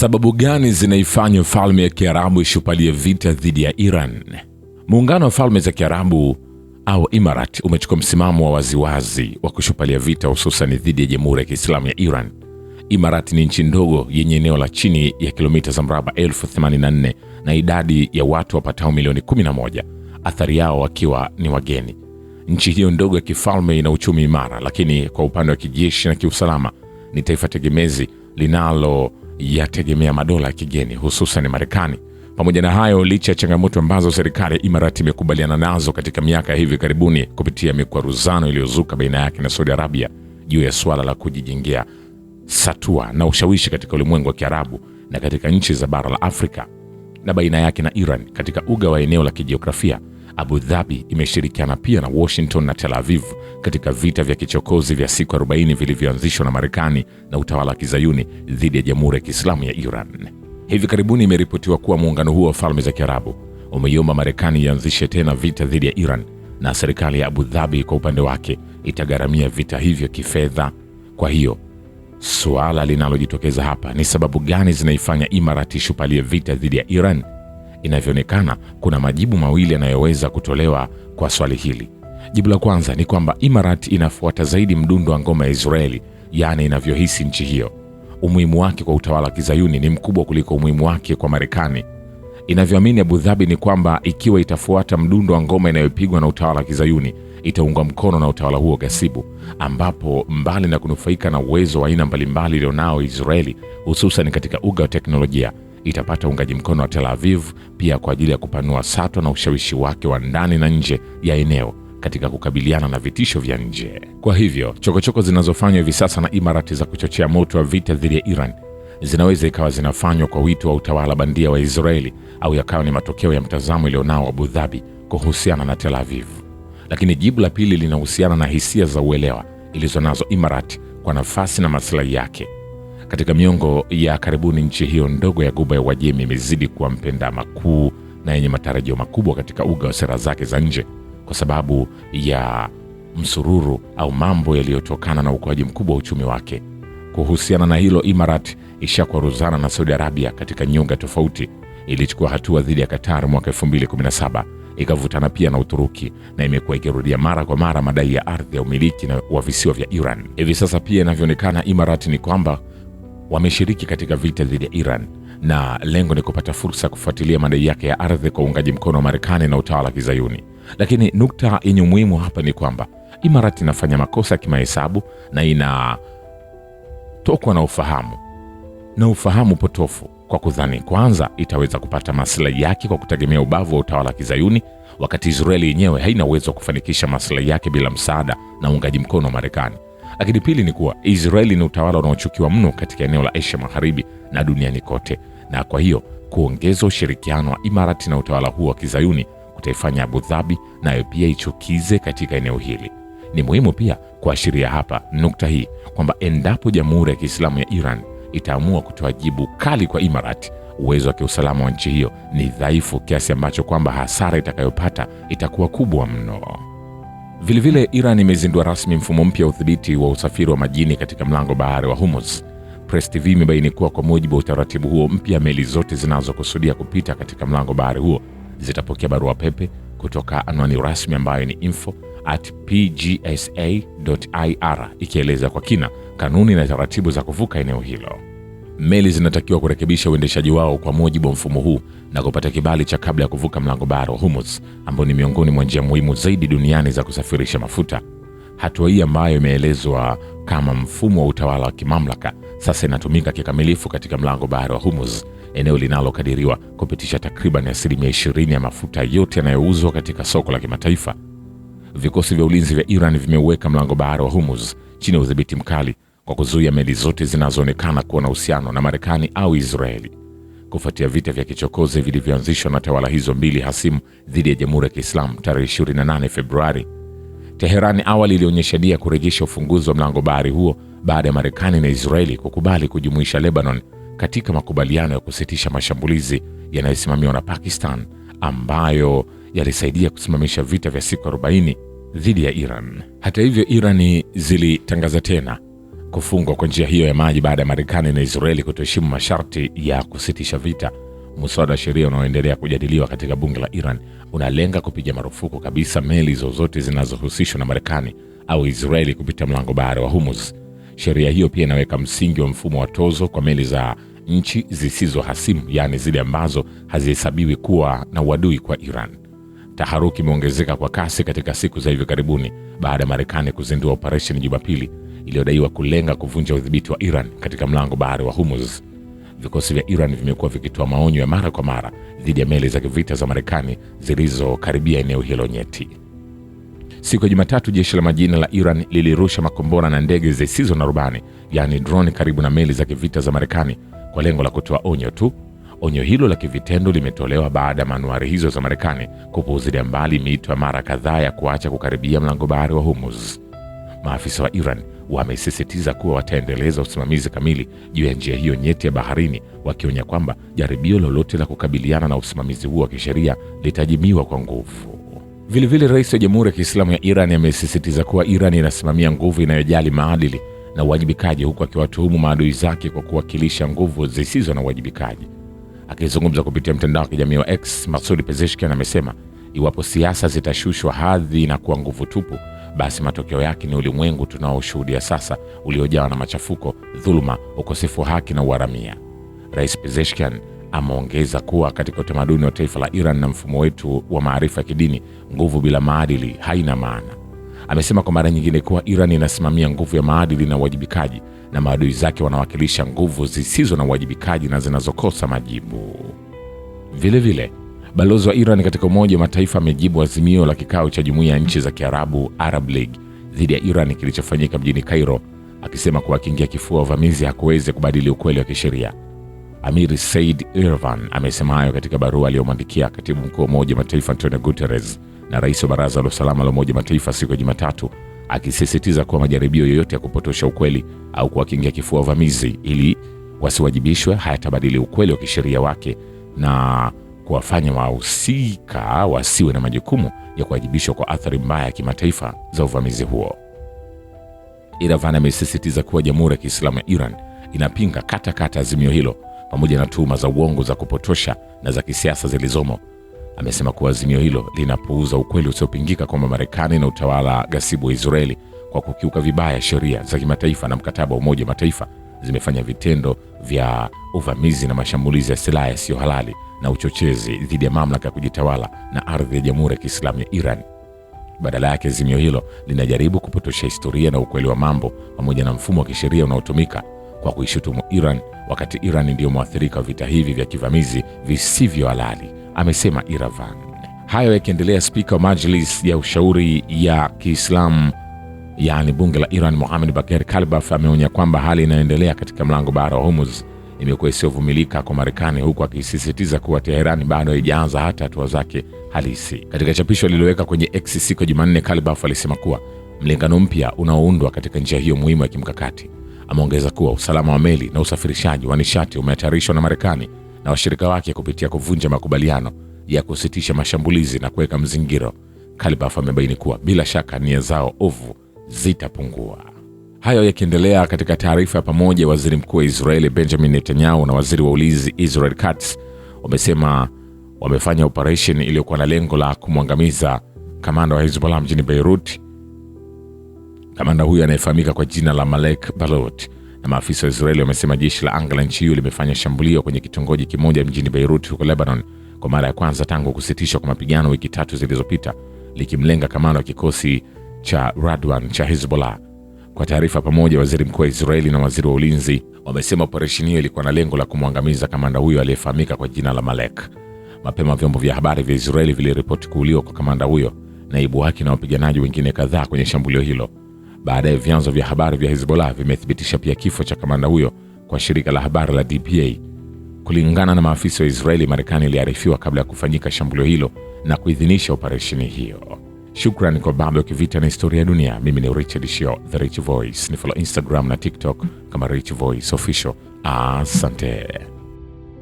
Sababu gani zinaifanya falme ya Kiarabu ishupalie vita dhidi ya Iran? Muungano wa falme za Kiarabu au Imarat umechukua msimamo wa waziwazi wa kushupalia vita hususan dhidi ya Jamhuri ya Kiislamu ya Iran. Imarat ni nchi ndogo yenye eneo la chini ya kilomita za mraba 1084 na idadi ya watu wapatao milioni 11, athari yao wakiwa ni wageni. Nchi hiyo ndogo ya kifalme ina uchumi imara, lakini kwa upande wa kijeshi na kiusalama ni taifa tegemezi linaloyategemea madola ya kigeni hususan Marekani. Pamoja na hayo, licha ya changamoto ambazo serikali ya Imarat imekubaliana nazo katika miaka ya hivi karibuni kupitia mikwaruzano iliyozuka baina yake na Saudi Arabia juu ya suala la kujijengea satua na ushawishi katika ulimwengu wa Kiarabu na katika nchi za bara la Afrika, na baina yake na Iran katika uga wa eneo la kijiografia, Abu Dhabi imeshirikiana pia na Washington na Tel Aviv katika vita vya kichokozi vya siku 40 vilivyoanzishwa na Marekani na utawala wa Kizayuni dhidi ya Jamhuri ya Kiislamu ya Iran. Hivi karibuni imeripotiwa kuwa muungano huo wa falme za Kiarabu umeiomba Marekani ianzishe tena vita dhidi ya Iran, na serikali ya Abu Dhabi kwa upande wake itagharamia vita hivyo kifedha. Kwa hiyo suala linalojitokeza hapa ni sababu gani zinaifanya Imarat ishupalie vita dhidi ya Iran? Inavyoonekana kuna majibu mawili yanayoweza kutolewa kwa swali hili. Jibu la kwanza ni kwamba Imarat inafuata zaidi mdundo wa ngoma ya Israeli, yaani inavyohisi nchi hiyo. Umuhimu wake kwa utawala wa Kizayuni ni mkubwa kuliko umuhimu wake kwa Marekani. Inavyoamini Abu Dhabi ni kwamba ikiwa itafuata mdundo wa ngoma inayopigwa na utawala wa Kizayuni, itaunga mkono na utawala huo gasibu, ambapo mbali na kunufaika na uwezo wa aina mbalimbali ilionao Israeli hususan katika uga wa teknolojia, itapata uungaji mkono wa Tel Aviv pia kwa ajili ya kupanua satwa na ushawishi wake wa ndani na nje ya eneo katika kukabiliana na vitisho vya nje. Kwa hivyo chokochoko zinazofanywa hivi sasa na Imarat za kuchochea moto wa vita dhidi ya Iran zinaweza ikawa zinafanywa kwa wito wa utawala bandia wa Israeli, au yakawa ni matokeo ya mtazamo ilionao Abu Dhabi kuhusiana na Tel Aviv. Lakini jibu la pili linahusiana na hisia za uelewa ilizonazo Imarat kwa nafasi na maslahi yake. Katika miongo ya karibuni, nchi hiyo ndogo ya Ghuba ya Uajemi imezidi kuwa mpenda makuu na yenye matarajio makubwa katika uga wa sera zake za nje kwa sababu ya msururu au mambo yaliyotokana na ukuaji mkubwa wa uchumi wake. Kuhusiana na hilo, Imarat ishakwaruzana na Saudi Arabia katika nyuga tofauti. Ilichukua hatua dhidi ya Qatar mwaka 2017, ikavutana pia na Uturuki, na imekuwa ikirudia mara kwa mara madai ya ardhi ya umiliki na wa visiwa vya Iran. Hivi sasa pia inavyoonekana Imarat ni kwamba wameshiriki katika vita dhidi ya Iran, na lengo ni kupata fursa kufuatilia madai yake ya ardhi kwa uungaji mkono wa Marekani na utawala wa Kizayuni. Lakini nukta yenye umuhimu hapa ni kwamba Imarat inafanya makosa ya kimahesabu na inatokwa na ufahamu potofu kwa kudhani kwanza itaweza kupata maslahi yake kwa kutegemea ubavu wa utawala wa Kizayuni, wakati Israeli yenyewe haina uwezo wa kufanikisha maslahi yake bila msaada na uungaji mkono wa Marekani. Lakini pili ni kuwa Israeli ni utawala unaochukiwa mno katika eneo la Asia Magharibi na duniani kote, na kwa hiyo kuongeza ushirikiano wa Imarat na utawala huo wa Kizayuni kutaifanya Abu Dhabi nayo pia ichukize katika eneo hili. Ni muhimu pia kuashiria hapa nukta hii kwamba endapo Jamhuri ya Kiislamu ya Iran itaamua kutoa jibu kali kwa Imarat, uwezo wa kiusalama wa nchi hiyo ni dhaifu kiasi ambacho kwamba hasara itakayopata itakuwa kubwa mno. Vilevile Iran imezindua rasmi mfumo mpya wa udhibiti wa usafiri wa majini katika mlango bahari wa Hormuz. Press TV imebaini kuwa kwa mujibu wa utaratibu huo mpya, meli zote zinazokusudia kupita katika mlango bahari huo zitapokea barua pepe kutoka anwani rasmi ambayo ni info@pgsa.ir ikieleza kwa kina kanuni na taratibu za kuvuka eneo hilo. Meli zinatakiwa kurekebisha uendeshaji wao kwa mujibu wa mfumo huu na kupata kibali cha kabla ya kuvuka mlango bahari wa Hormuz, ambao ni miongoni mwa njia muhimu zaidi duniani za kusafirisha mafuta. Hatua hii ambayo imeelezwa kama mfumo wa utawala wa kimamlaka sasa inatumika kikamilifu katika mlango bahari wa Hormuz, eneo linalokadiriwa kupitisha takriban 20% ya mafuta yote yanayouzwa katika soko la kimataifa. Vikosi vya ulinzi vya Iran vimeuweka mlango bahari wa Hormuz chini ya udhibiti mkali kwa kuzuia meli zote zinazoonekana kuwa na uhusiano na Marekani au Israeli. Kufuatia vita vya kichokozi vilivyoanzishwa na tawala hizo mbili hasimu dhidi ya Jamhuri ya Kiislamu tarehe 28 Februari, Teherani awali ilionyesha nia kurejesha ufunguzi wa mlango bahari huo baada ya Marekani na Israeli kukubali kujumuisha Lebanon katika makubaliano ya kusitisha mashambulizi yanayosimamiwa na Pakistan, ambayo yalisaidia kusimamisha vita vya siku 40 dhidi ya Iran. Hata hivyo, Irani zilitangaza tena kufungwa kwa njia hiyo ya maji baada ya Marekani na Israeli kutoheshimu masharti ya kusitisha vita. Muswada wa sheria unaoendelea kujadiliwa katika bunge la Iran unalenga kupiga marufuku kabisa meli zozote zinazohusishwa na Marekani au Israeli kupita mlango bahari wa Hormuz. Sheria hiyo pia inaweka msingi wa mfumo wa tozo kwa meli za nchi zisizo hasimu, yani zile ambazo hazihesabiwi kuwa na uadui kwa Iran. Taharuki imeongezeka kwa kasi katika siku za hivi karibuni baada ya Marekani kuzindua operesheni Jumapili iliyodaiwa kulenga kuvunja udhibiti wa Iran katika mlango bahari wa Hormuz. Vikosi vya Iran vimekuwa vikitoa maonyo ya mara kwa mara dhidi ya meli za kivita za Marekani zilizokaribia eneo hilo nyeti. Siku ya Jumatatu, jeshi la majini la Iran lilirusha makombora na ndege zisizo na rubani, yani drone, karibu na meli za kivita za Marekani kwa lengo la kutoa onyo tu. Onyo hilo la kivitendo limetolewa baada ya manuari hizo za Marekani kupuuzilia mbali miito ya mara kadhaa ya kuacha kukaribia mlango bahari wa Hormuz. Maafisa wa Iran wamesisitiza kuwa wataendeleza usimamizi kamili juu ya njia hiyo nyeti ya baharini, wakionya kwamba jaribio lolote la kukabiliana na usimamizi huo wa kisheria litajibiwa kwa nguvu. Vilevile, Rais wa Jamhuri ya Kiislamu ya Iran amesisitiza kuwa Iran inasimamia nguvu inayojali maadili na uwajibikaji, huku akiwatuhumu maadui zake kwa kuwakilisha nguvu zisizo na uwajibikaji. Akizungumza kupitia mtandao wa kijamii wa X, Masoud Pezeshkian amesema iwapo siasa zitashushwa hadhi na kuwa nguvu tupu, basi matokeo yake ni ulimwengu tunaoshuhudia sasa uliojawa na machafuko, dhuluma, ukosefu wa haki na uharamia. Rais Pezeshkian ameongeza kuwa katika utamaduni wa taifa la Iran na mfumo wetu wa maarifa ya kidini, nguvu bila maadili haina maana. Amesema kwa mara nyingine kuwa Iran inasimamia nguvu ya maadili na uwajibikaji, na maadui zake wanawakilisha nguvu zisizo na uwajibikaji na zinazokosa majibu. Vilevile, balozi wa Iran katika Umoja wa Mataifa amejibu azimio la kikao cha Jumuiya ya Nchi za Kiarabu, Arab League, dhidi ya Iran kilichofanyika mjini Cairo, akisema kuwa akiingia kifua uvamizi hakuwezi kubadili ukweli wa kisheria. Amir Said Irvan amesema hayo katika barua aliyomwandikia Katibu Mkuu wa Umoja wa Mataifa Antonio Guterres na Rais wa Baraza la Usalama la Umoja wa Mataifa siku ya Jumatatu, akisisitiza kuwa majaribio yoyote ya kupotosha ukweli au kuwakingia kifua uvamizi ili wasiwajibishwe hayatabadili ukweli wa kisheria wake na kuwafanya wahusika wasiwe na majukumu ya kuwajibishwa kwa athari mbaya ya kimataifa za uvamizi huo. Irvan amesisitiza kuwa Jamhuri ya Kiislamu ya Iran inapinga kata azimio hilo pamoja na tuhuma za uongo za kupotosha na za kisiasa zilizomo. Amesema kuwa azimio hilo linapuuza ukweli usiopingika kwamba Marekani na utawala ghasibu wa Israeli kwa kukiuka vibaya sheria za kimataifa na mkataba wa Umoja wa Mataifa zimefanya vitendo vya uvamizi na mashambulizi ya silaha yasiyo halali na uchochezi dhidi ya mamlaka ya kujitawala na ardhi ya Jamhuri ya Kiislamu ya Iran. Badala yake, azimio hilo linajaribu kupotosha historia na ukweli wa mambo pamoja na mfumo wa kisheria unaotumika kwa kuishutumu Iran, wakati Iran ndiyo mwathirika wa vita hivi vya kivamizi visivyo halali, amesema Irvan. Hayo yakiendelea, Spika wa Majlis ya Ushauri ya Kiislamu, yani bunge la Iran, Mohammad Bagher Kalibaf, ameonya kwamba hali inayoendelea katika mlango bahari wa Hormuz imekuwa isiyovumilika kwa Marekani, huku akisisitiza kuwa Teherani bado haijaanza hata hatua zake halisi. Katika chapisho lililoweka kwenye X siku ya Jumanne, Kalibaf alisema kuwa mlingano mpya unaoundwa katika njia hiyo muhimu ya kimkakati. Ameongeza kuwa usalama wa meli na usafirishaji wa nishati umehatarishwa na Marekani na washirika wake kupitia kuvunja makubaliano ya kusitisha mashambulizi na kuweka mzingiro. Kalibaf amebaini kuwa bila shaka nia zao ovu zitapungua. Hayo yakiendelea, katika taarifa ya pamoja, waziri mkuu wa Israeli Benjamin Netanyahu na waziri wa ulinzi Israel Katz wamesema wamefanya operation iliyokuwa na lengo la kumwangamiza kamanda wa Hezbollah mjini Beirut. Kamanda huyo anayefahamika kwa jina la Malek Balot, na maafisa wa Israeli wamesema jeshi la anga la nchi hiyo limefanya shambulio kwenye kitongoji kimoja mjini Beirut huko Lebanon kwa mara ya kwanza tangu kusitishwa kwa mapigano wiki 3 zilizopita, likimlenga kamanda wa kikosi cha Radwan cha Hezbollah. Kwa taarifa pamoja, waziri mkuu wa Israeli na waziri wa ulinzi wamesema operesheni hiyo ilikuwa na lengo la kumwangamiza kamanda huyo aliyefahamika kwa jina la Malek. Mapema vyombo vya habari vya Israeli viliripoti kuuliwa kwa kamanda huyo, naibu wake na wapiganaji wengine kadhaa kwenye shambulio hilo. Baadaye vyanzo vya habari vya Hezbollah vimethibitisha pia kifo cha kamanda huyo kwa shirika la habari la DPA. Kulingana na maafisa wa Israeli, Marekani iliarifiwa kabla ya kufanyika shambulio hilo na kuidhinisha operesheni hiyo. Shukrani kwa Baba ya Kivita na Historia ya Dunia. Mimi ni Richard Shio, The Rich Voice. Ni follow Instagram na TikTok kama Rich Voice Official. Asante.